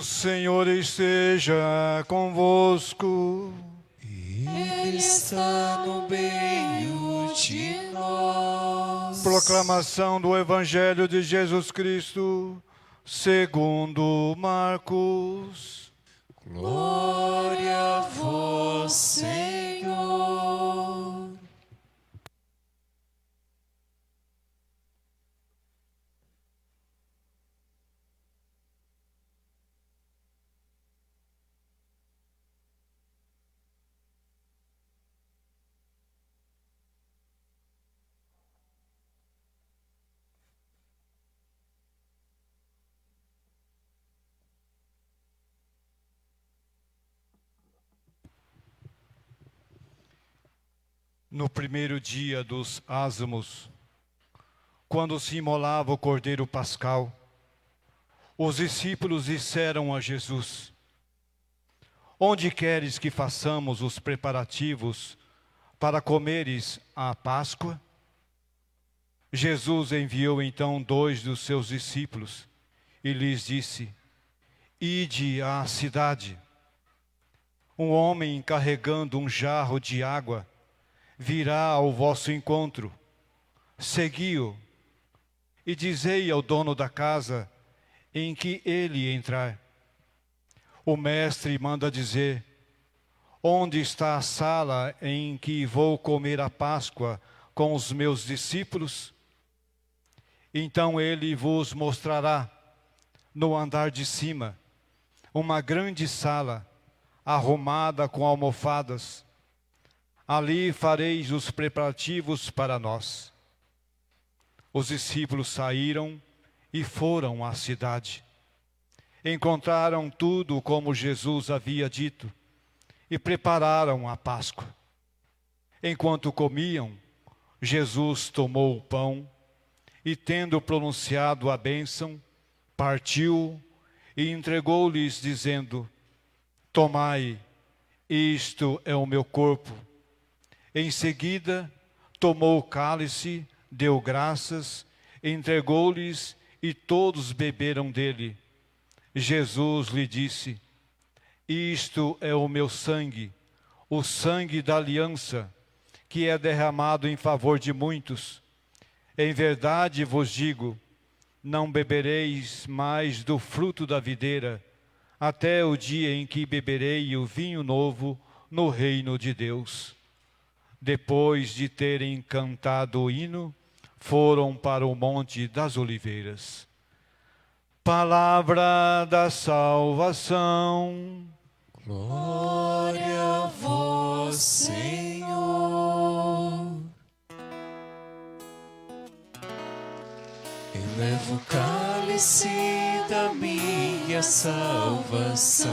Senhor esteja convosco. Ele está no meio de nós. Proclamação do Evangelho de Jesus Cristo, segundo Marcos. Glória a vós, Senhor. No primeiro dia dos ázimos, quando se imolava o cordeiro pascal, os discípulos disseram a Jesus: Onde queres que façamos os preparativos para comeres a Páscoa? Jesus enviou então 2 dos seus discípulos e lhes disse: Ide à cidade. Um homem carregando um jarro de água virá ao vosso encontro. Segui-o e dizei ao dono da casa em que ele entrar: O mestre manda dizer: Onde está a sala em que vou comer a Páscoa com os meus discípulos? Então ele vos mostrará, no andar de cima, uma grande sala, arrumada com almofadas. Ali fareis os preparativos para nós. Os discípulos saíram e foram à cidade. Encontraram tudo como Jesus havia dito e prepararam a Páscoa. Enquanto comiam, Jesus tomou o pão e, tendo pronunciado a bênção, partiu e entregou-lhes, dizendo: Tomai, isto é o meu corpo. Em seguida, tomou o cálice, deu graças, entregou-lhes e todos beberam dele. Jesus lhe disse: Isto é o meu sangue, o sangue da aliança, que é derramado em favor de muitos. Em verdade vos digo, não bebereis mais do fruto da videira, até o dia em que beberei o vinho novo no reino de Deus. Depois de terem cantado o hino, foram para o Monte das Oliveiras. Palavra da salvação. Glória a vós, Senhor. Elevo o cálice da minha salvação,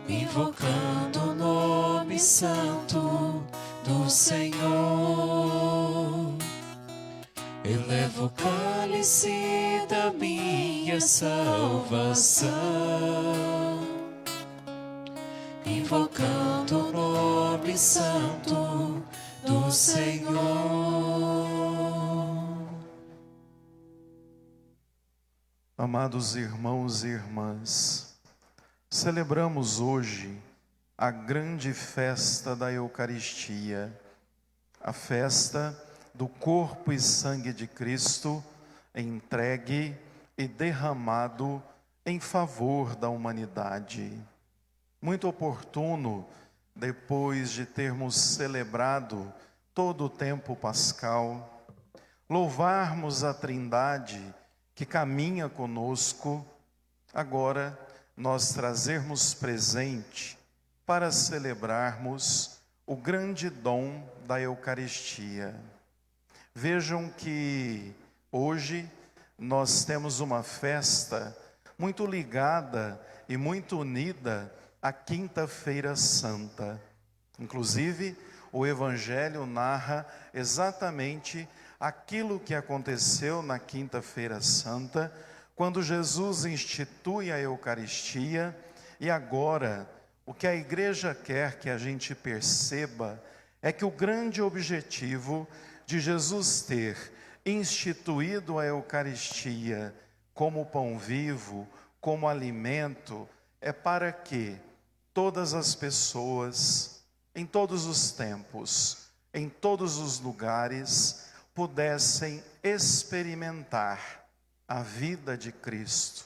invocando o nome santo do Senhor. Elevo o cálice da minha salvação, invocando o nome santo do Senhor. Amados irmãos e irmãs, celebramos hoje a grande festa da Eucaristia, a festa do corpo e sangue de Cristo entregue e derramado em favor da humanidade. Muito oportuno, depois de termos celebrado todo o tempo pascal, louvarmos a Trindade que caminha conosco, agora nós trazermos presente para celebrarmos o grande dom da Eucaristia. Vejam que hoje nós temos uma festa muito ligada e muito unida à Quinta-feira Santa. Inclusive, o Evangelho narra exatamente aquilo que aconteceu na Quinta-feira Santa, quando Jesus institui a Eucaristia, e agora o que a Igreja quer que a gente perceba é que o grande objetivo de Jesus ter instituído a Eucaristia como pão vivo, como alimento, é para que todas as pessoas, em todos os tempos, em todos os lugares, pudessem experimentar a vida de Cristo,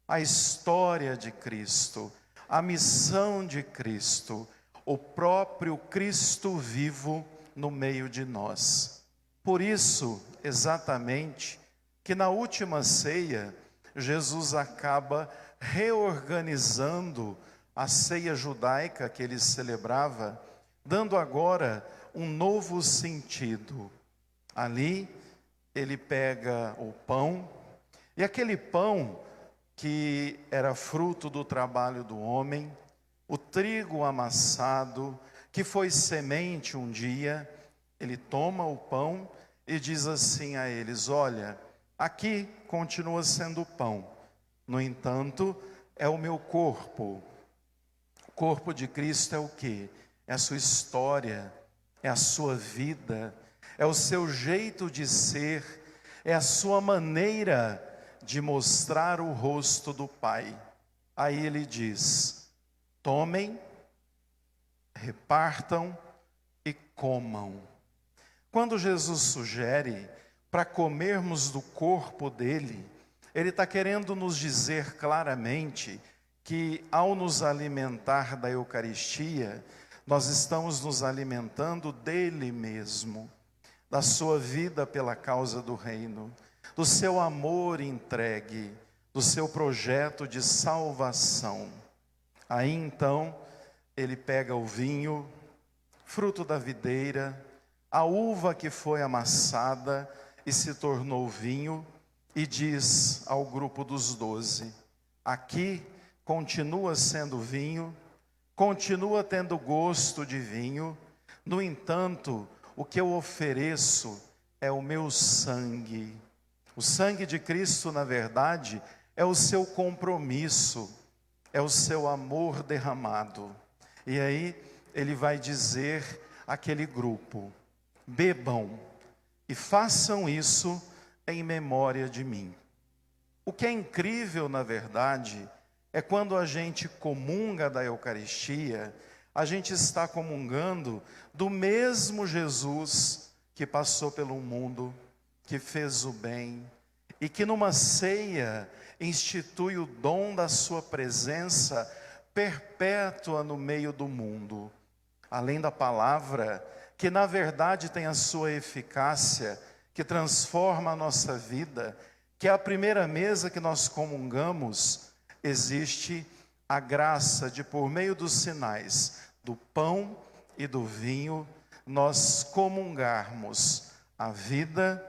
a história de Cristo, a missão de Cristo, o próprio Cristo vivo no meio de nós. Por isso, exatamente, que na última ceia, Jesus acaba reorganizando a ceia judaica que ele celebrava, dando agora um novo sentido. Ali, ele pega o pão, e aquele pão que era fruto do trabalho do homem, o trigo amassado, que foi semente um dia, ele toma o pão e diz assim a eles: olha, aqui continua sendo pão, no entanto, é o meu corpo. O corpo de Cristo é o quê? É a sua história, é a sua vida, é o seu jeito de ser, é a sua maneira de mostrar o rosto do Pai. Aí ele diz: tomem, repartam e comam. Quando Jesus sugere para comermos do corpo dele, ele está querendo nos dizer claramente que ao nos alimentar da Eucaristia, nós estamos nos alimentando dele mesmo, da sua vida pela causa do reino, do seu amor entregue, do seu projeto de salvação. Aí então, ele pega o vinho, fruto da videira, a uva que foi amassada e se tornou vinho, e diz ao grupo dos 12, aqui continua sendo vinho, continua tendo gosto de vinho, no entanto, o que eu ofereço é o meu sangue. O sangue de Cristo, na verdade, é o seu compromisso, é o seu amor derramado. E aí ele vai dizer àquele grupo: bebam e façam isso em memória de mim. O que é incrível, na verdade, é quando a gente comunga da Eucaristia, a gente está comungando do mesmo Jesus que passou pelo mundo, que fez o bem, e que numa ceia institui o dom da sua presença perpétua no meio do mundo. Além da palavra, que na verdade tem a sua eficácia, que transforma a nossa vida, que é a primeira mesa que nós comungamos, existe a graça de, por meio dos sinais do pão e do vinho, nós comungarmos a vida,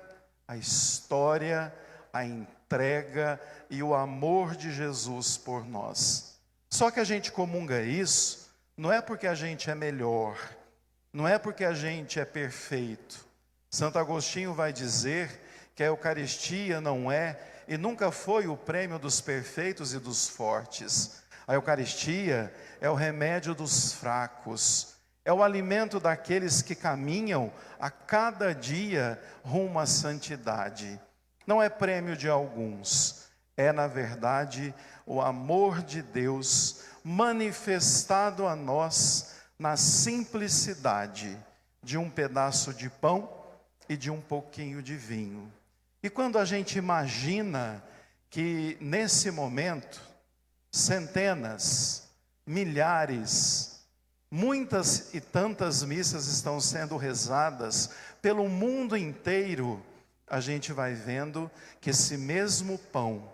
a história, a entrega e o amor de Jesus por nós. Só que a gente comunga isso, não é porque a gente é melhor, não é porque a gente é perfeito. Santo Agostinho vai dizer que a Eucaristia não é e nunca foi o prêmio dos perfeitos e dos fortes. A Eucaristia é o remédio dos fracos, é o alimento daqueles que caminham a cada dia rumo à santidade. Não é prêmio de alguns, é na verdade o amor de Deus manifestado a nós na simplicidade de um pedaço de pão e de um pouquinho de vinho. E quando a gente imagina que nesse momento, centenas, milhares, muitas e tantas missas estão sendo rezadas pelo mundo inteiro, a gente vai vendo que esse mesmo pão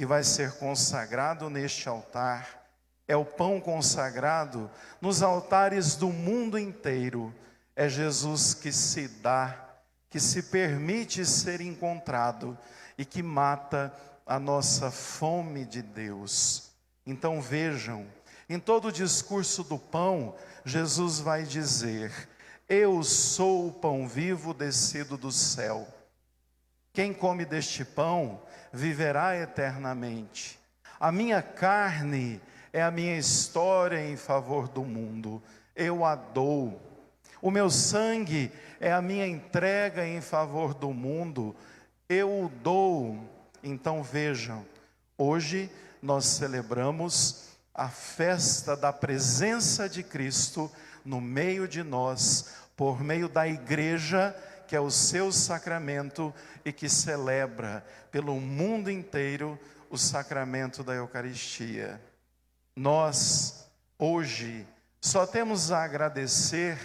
que vai ser consagrado neste altar, é o pão consagrado nos altares do mundo inteiro. É Jesus que se dá, que se permite ser encontrado e que mata a nossa fome de Deus. Então vejam, em todo o discurso do pão, Jesus vai dizer: eu sou o pão vivo descido do céu. Quem come deste pão viverá eternamente. A minha carne é a minha história em favor do mundo. Eu a dou. O meu sangue é a minha entrega em favor do mundo. Eu o dou Então vejam, hoje nós celebramos a festa da presença de Cristo no meio de nós, por meio da igreja, que é o seu sacramento e que celebra pelo mundo inteiro o sacramento da Eucaristia. Nós, hoje, só temos a agradecer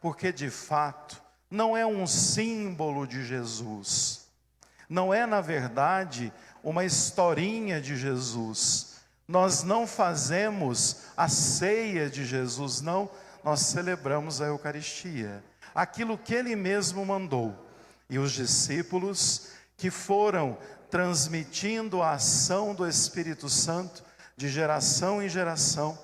porque, de fato, não é um símbolo de Jesus. Não é, na verdade, uma historinha de Jesus. Nós não fazemos a ceia de Jesus, não. Nós celebramos a Eucaristia. Aquilo que Ele mesmo mandou. E os discípulos que foram transmitindo a ação do Espírito Santo de geração em geração,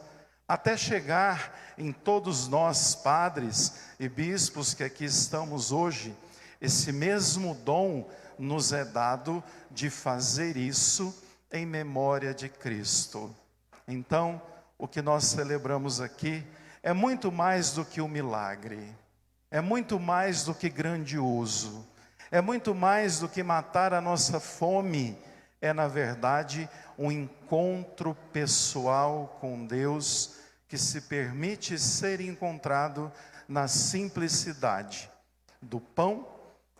até chegar em todos nós, padres e bispos que aqui estamos hoje, esse mesmo dom nos é dado de fazer isso em memória de Cristo. Então, o que nós celebramos aqui é muito mais do que um milagre, é muito mais do que grandioso, é muito mais do que matar a nossa fome, é na verdade um encontro pessoal com Deus que se permite ser encontrado na simplicidade do pão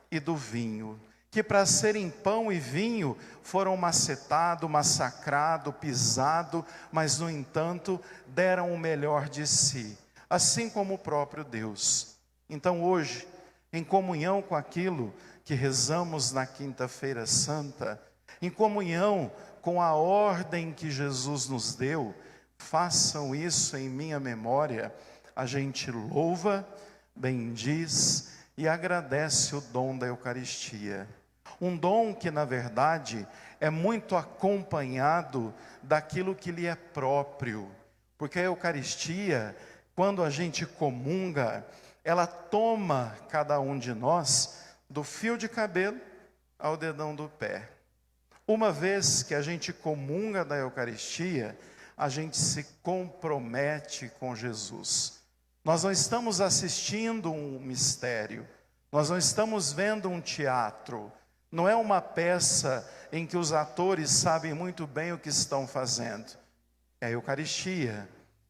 e do vinho, que para serem pão e vinho foram macetado, massacrado, pisado, mas no entanto deram o melhor de si, assim como o próprio Deus. Então hoje, em comunhão com aquilo que rezamos na Quinta-feira Santa, em comunhão com a ordem que Jesus nos deu, façam isso em minha memória, a gente louva, bendiz e agradece o dom da Eucaristia. Um dom que, na verdade, é muito acompanhado daquilo que lhe é próprio. Porque a Eucaristia, quando a gente comunga, ela toma cada um de nós do fio de cabelo ao dedão do pé. Uma vez que a gente comunga da Eucaristia, a gente se compromete com Jesus. Nós não estamos assistindo um mistério, nós não estamos vendo um teatro, não é uma peça em que os atores sabem muito bem o que estão fazendo. É a Eucaristia,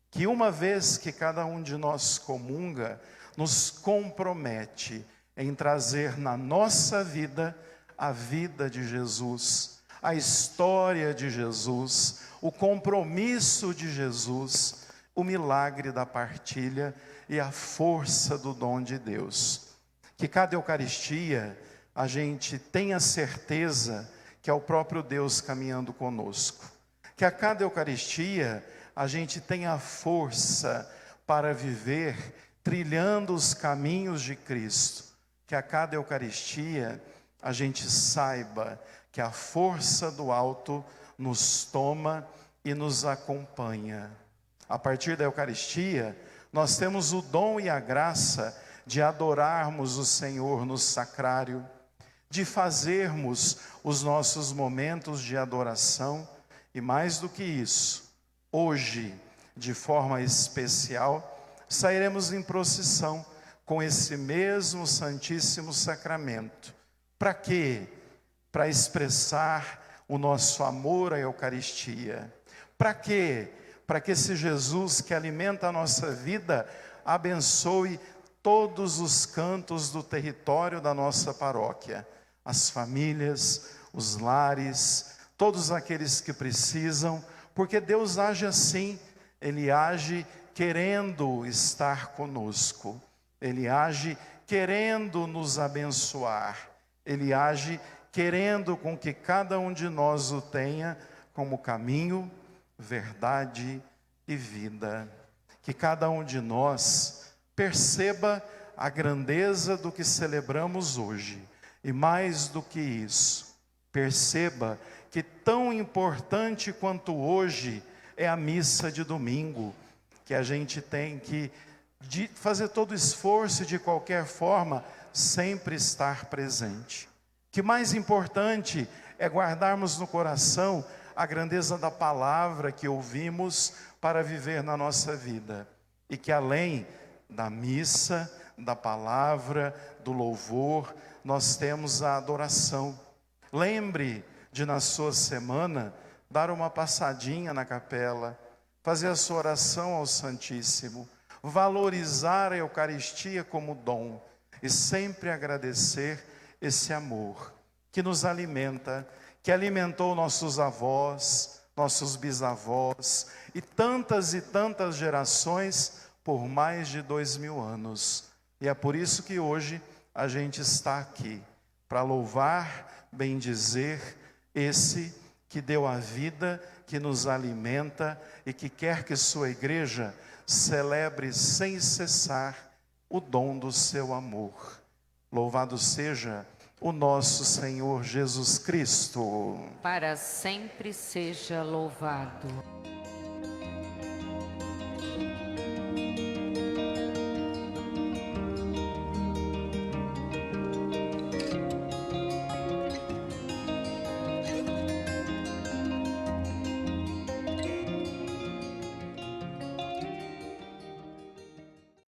que uma vez que cada um de nós comunga, nos compromete em trazer na nossa vida a vida de Jesus, a história de Jesus, o compromisso de Jesus, o milagre da partilha e a força do dom de Deus. Que cada Eucaristia a gente tenha certeza que é o próprio Deus caminhando conosco. Que a cada Eucaristia a gente tenha força para viver trilhando os caminhos de Cristo. Que a cada Eucaristia a gente saiba que a força do alto nos toma e nos acompanha. A partir da Eucaristia, nós temos o dom e a graça de adorarmos o Senhor no sacrário, de fazermos os nossos momentos de adoração, e mais do que isso, hoje, de forma especial, sairemos em procissão com esse mesmo Santíssimo Sacramento. Para quê? Para expressar o nosso amor à Eucaristia. Para quê? Para que esse Jesus que alimenta a nossa vida abençoe todos os cantos do território da nossa paróquia, as famílias, os lares, todos aqueles que precisam, porque Deus age assim, Ele age querendo estar conosco, Ele age querendo nos abençoar, Ele age querendo com que cada um de nós o tenha como caminho, verdade e vida. Que cada um de nós perceba a grandeza do que celebramos hoje. E mais do que isso, perceba que tão importante quanto hoje é a missa de domingo, que a gente tem que fazer todo o esforço de qualquer forma, sempre estar presente. Que mais importante é guardarmos no coração a grandeza da palavra que ouvimos para viver na nossa vida. E que além da missa, da palavra, do louvor, nós temos a adoração. Lembre de na sua semana dar uma passadinha na capela, fazer a sua oração ao Santíssimo, valorizar a Eucaristia como dom e sempre agradecer esse amor que nos alimenta, que alimentou nossos avós, nossos bisavós e tantas gerações por mais de 2000 anos. E é por isso que hoje a gente está aqui, para louvar, bendizer esse que deu a vida, que nos alimenta e que quer que sua igreja celebre sem cessar o dom do seu amor. Louvado seja o nosso Senhor Jesus Cristo. Para sempre seja louvado.